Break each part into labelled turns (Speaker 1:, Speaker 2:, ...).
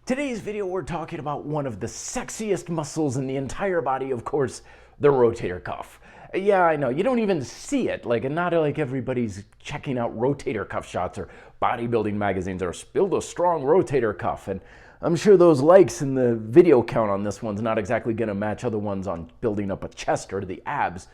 Speaker 1: Today's video, we're talking about one of the sexiest muscles in the entire body, of course, the rotator cuff. Yeah, I know, you don't even see it, not like everybody's checking out rotator cuff shots or bodybuilding magazines or build a strong rotator cuff. And I'm sure those likes and the video count on this one's not exactly gonna match other ones on building up a chest or the abs.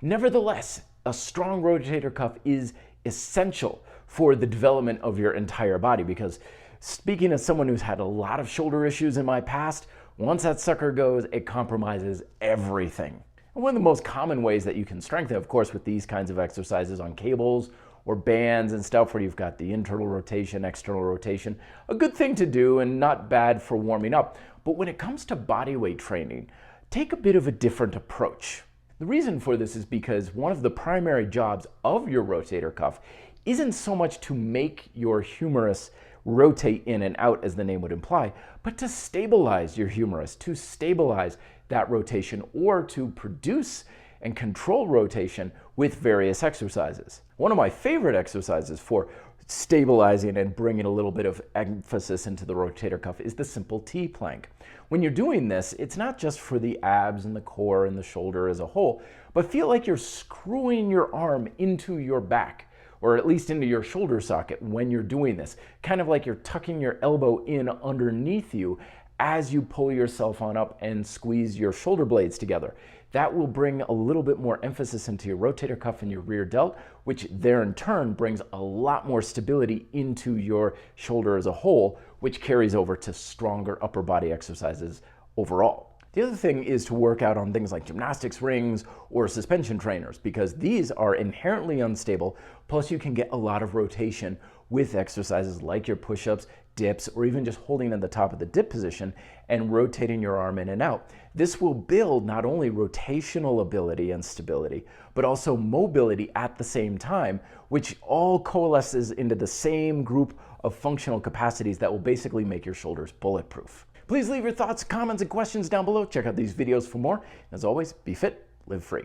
Speaker 1: Nevertheless, a strong rotator cuff is essential for the development of your entire body because speaking as someone who's had a lot of shoulder issues in my past, once that sucker goes, it compromises everything. And one of the most common ways that you can strengthen, of course, with these kinds of exercises on cables or bands and stuff where you've got the internal rotation, external rotation, a good thing to do and not bad for warming up. But when it comes to bodyweight training, take a bit of a different approach. The reason for this is because one of the primary jobs of your rotator cuff isn't so much to make your humerus rotate in and out, as the name would imply, but to stabilize your humerus, to stabilize that rotation, or to produce and control rotation with various exercises. One of my favorite exercises for stabilizing and bringing a little bit of emphasis into the rotator cuff is the simple T plank. When you're doing this, it's not just for the abs and the core and the shoulder as a whole, but feel like you're screwing your arm into your back, or at least into your shoulder socket when you're doing this. Kind of like you're tucking your elbow in underneath you as you pull yourself on up and squeeze your shoulder blades together. That will bring a little bit more emphasis into your rotator cuff and your rear delt, which there in turn brings a lot more stability into your shoulder as a whole, which carries over to stronger upper body exercises overall. The other thing is to work out on things like gymnastics rings or suspension trainers, because these are inherently unstable, plus you can get a lot of rotation with exercises like your push-ups, dips, or even just holding at the top of the dip position and rotating your arm in and out. This will build not only rotational ability and stability, but also mobility at the same time, which all coalesces into the same group of functional capacities that will basically make your shoulders bulletproof. Please leave your thoughts, comments, and questions down below. Check out these videos for more. As always, be fit, live free.